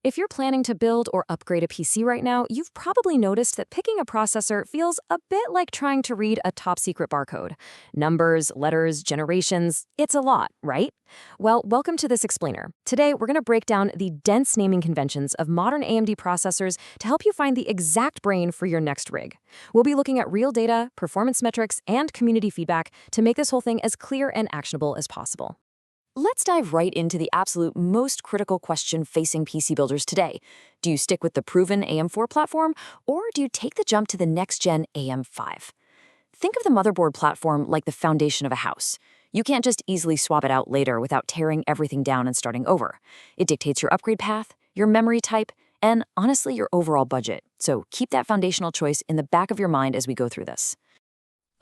If you're planning to build or upgrade a PC right now, you've probably noticed that picking a processor feels a bit like trying to read a top-secret barcode. Numbers, letters, generations, it's a lot, right? Well, welcome to this explainer. Today, we're going to break down the dense naming conventions of modern AMD processors to help you find the exact brain for your next rig. We'll be looking at real data, performance metrics, and community feedback to make this whole thing as clear and actionable as possible. Let's dive right into the absolute most critical question facing PC builders today. Do you stick with the proven AM4 platform, or do you take the jump to the next-gen AM5? Think of the motherboard platform like the foundation of a house. You can't just easily swap it out later without tearing everything down and starting over. It dictates your upgrade path, your memory type, and honestly, your overall budget. So keep that foundational choice in the back of your mind as we go through this.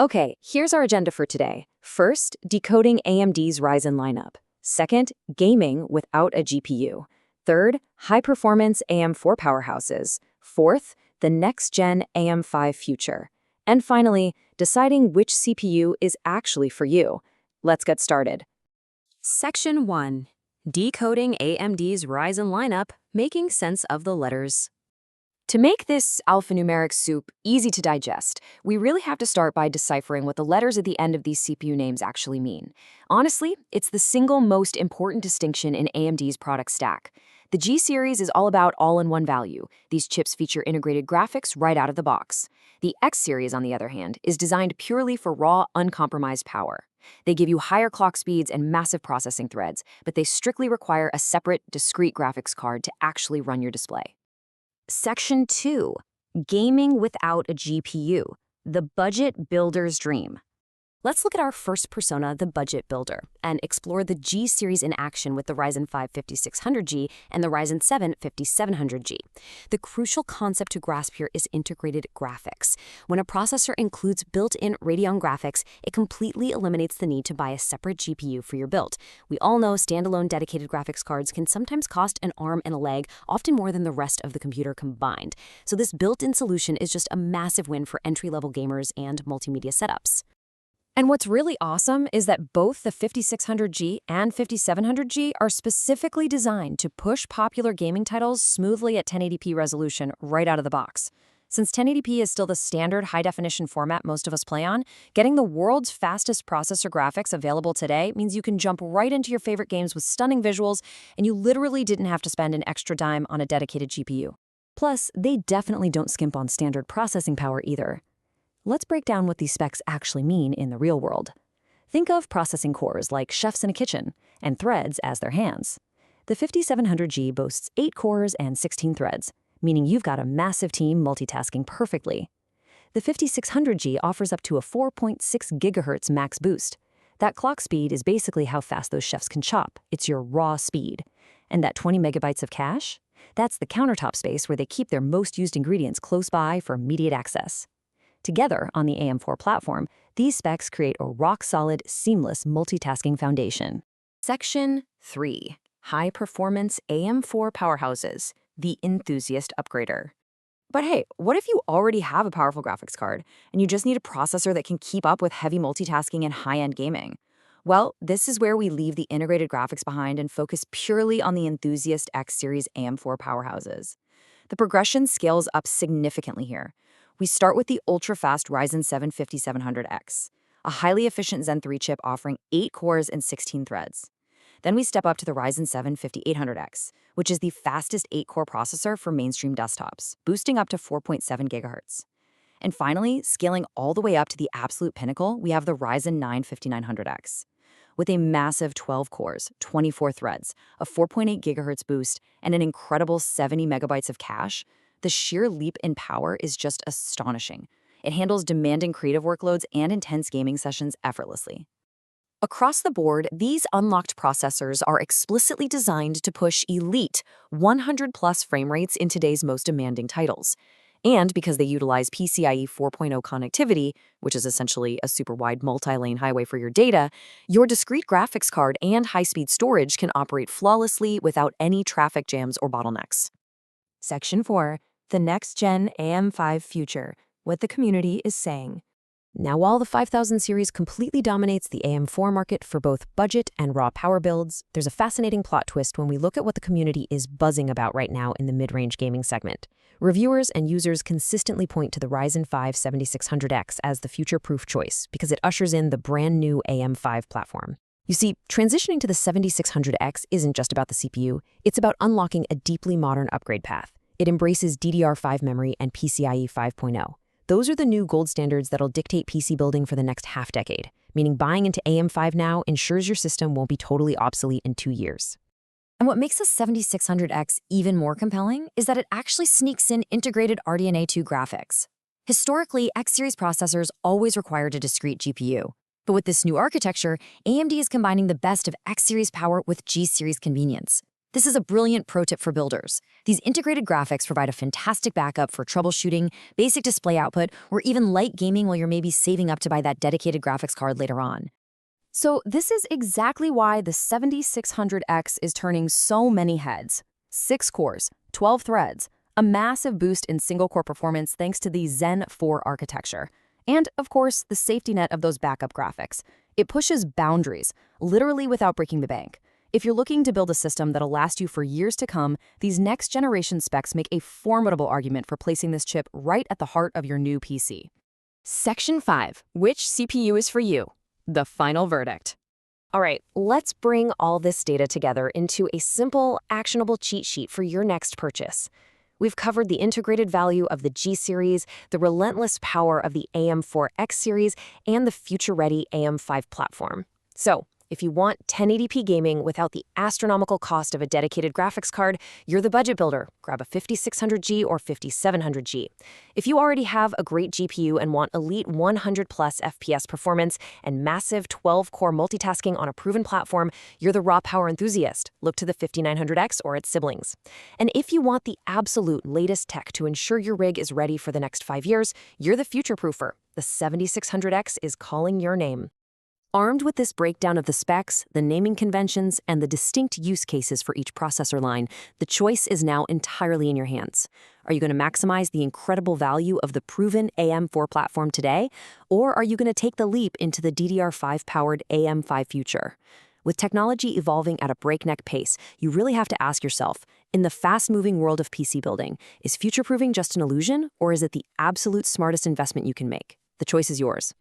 Okay, here's our agenda for today. First, decoding AMD's Ryzen lineup. Second, gaming without a GPU. Third, high-performance AM4 powerhouses. Fourth, the next-gen AM5 future. And finally, deciding which CPU is actually for you. Let's get started. Section 1. Decoding AMD's Ryzen lineup, making sense of the letters. To make this alphanumeric soup easy to digest, we really have to start by deciphering what the letters at the end of these CPU names actually mean. Honestly, it's the single most important distinction in AMD's product stack. The G series is all about all-in-one value. These chips feature integrated graphics right out of the box. The X series, on the other hand, is designed purely for raw, uncompromised power. They give you higher clock speeds and massive processing threads, but they strictly require a separate, discrete graphics card to actually run your display. Section 2. Gaming without a GPU. The budget builder's dream. Let's look at our first persona, the budget builder, and explore the G series in action with the Ryzen 5 5600G and the Ryzen 7 5700G. The crucial concept to grasp here is integrated graphics. When a processor includes built-in Radeon graphics, it completely eliminates the need to buy a separate GPU for your build. We all know standalone dedicated graphics cards can sometimes cost an arm and a leg, often more than the rest of the computer combined. So this built-in solution is just a massive win for entry-level gamers and multimedia setups. And what's really awesome is that both the 5600G and 5700G are specifically designed to push popular gaming titles smoothly at 1080p resolution right out of the box. Since 1080p is still the standard high-definition format most of us play on, getting the world's fastest processor graphics available today means you can jump right into your favorite games with stunning visuals, and you literally didn't have to spend an extra dime on a dedicated GPU. Plus, they definitely don't skimp on standard processing power either. Let's break down what these specs actually mean in the real world. Think of processing cores like chefs in a kitchen, and threads as their hands. The 5700G boasts 8 cores and 16 threads, meaning you've got a massive team multitasking perfectly. The 5600G offers up to a 4.6 GHz max boost. That clock speed is basically how fast those chefs can chop. It's your raw speed. And that 20 megabytes of cache? That's the countertop space where they keep their most used ingredients close by for immediate access. Together, on the AM4 platform, these specs create a rock-solid, seamless multitasking foundation. Section 3. High-performance AM4 powerhouses, the enthusiast upgrader. But hey, what if you already have a powerful graphics card, and you just need a processor that can keep up with heavy multitasking and high-end gaming? Well, this is where we leave the integrated graphics behind and focus purely on the enthusiast X series AM4 powerhouses. The progression scales up significantly here. We start with the ultra-fast Ryzen 7 5700X, a highly efficient Zen 3 chip offering 8 cores and 16 threads. Then we step up to the Ryzen 7 5800X, which is the fastest 8-core processor for mainstream desktops, boosting up to 4.7 GHz. And finally, scaling all the way up to the absolute pinnacle, we have the Ryzen 9 5900X. With a massive 12 cores, 24 threads, a 4.8 GHz boost, and an incredible 70 megabytes of cache, the sheer leap in power is just astonishing. It handles demanding creative workloads and intense gaming sessions effortlessly. Across the board, these unlocked processors are explicitly designed to push elite 100-plus frame rates in today's most demanding titles. And because they utilize PCIe 4.0 connectivity, which is essentially a super-wide multi-lane highway for your data, your discrete graphics card and high-speed storage can operate flawlessly without any traffic jams or bottlenecks. Section 4. The next-gen AM5 future, what the community is saying. Now, while the 5000 series completely dominates the AM4 market for both budget and raw power builds, there's a fascinating plot twist when we look at what the community is buzzing about right now in the mid-range gaming segment. Reviewers and users consistently point to the Ryzen 5 7600X as the future-proof choice because it ushers in the brand new AM5 platform. You see, transitioning to the 7600X isn't just about the CPU, it's about unlocking a deeply modern upgrade path. It embraces DDR5 memory and PCIe 5.0. Those are the new gold standards that'll dictate PC building for the next half-decade, meaning buying into AM5 now ensures your system won't be totally obsolete in 2 years. And what makes the 7600X even more compelling is that it actually sneaks in integrated RDNA2 graphics. Historically, X-series processors always required a discrete GPU. But with this new architecture, AMD is combining the best of X-series power with G-series convenience. This is a brilliant pro tip for builders. These integrated graphics provide a fantastic backup for troubleshooting, basic display output, or even light gaming while you're maybe saving up to buy that dedicated graphics card later on. So this is exactly why the 7600X is turning so many heads. 6 cores, 12 threads, a massive boost in single-core performance thanks to the Zen 4 architecture. And, of course, the safety net of those backup graphics. It pushes boundaries, literally without breaking the bank. If you're looking to build a system that'll last you for years to come, these next-generation specs make a formidable argument for placing this chip right at the heart of your new PC. Section 5. Which CPU is for you? The final verdict. All right, let's bring all this data together into a simple, actionable cheat sheet for your next purchase. We've covered the integrated value of the G series, the relentless power of the AM4X series, and the future-ready AM5 platform. So, if you want 1080p gaming without the astronomical cost of a dedicated graphics card, you're the budget builder. Grab a 5600G or 5700G. If you already have a great GPU and want elite 100+ FPS performance and massive 12-core multitasking on a proven platform, you're the raw power enthusiast. Look to the 5900X or its siblings. And if you want the absolute latest tech to ensure your rig is ready for the next 5 years, you're the future-proofer. The 7600X is calling your name. Armed with this breakdown of the specs, the naming conventions, and the distinct use cases for each processor line, the choice is now entirely in your hands. Are you going to maximize the incredible value of the proven AM4 platform today, or are you going to take the leap into the DDR5-powered AM5 future? With technology evolving at a breakneck pace, you really have to ask yourself, in the fast-moving world of PC building, is future-proofing just an illusion, or is it the absolute smartest investment you can make? The choice is yours.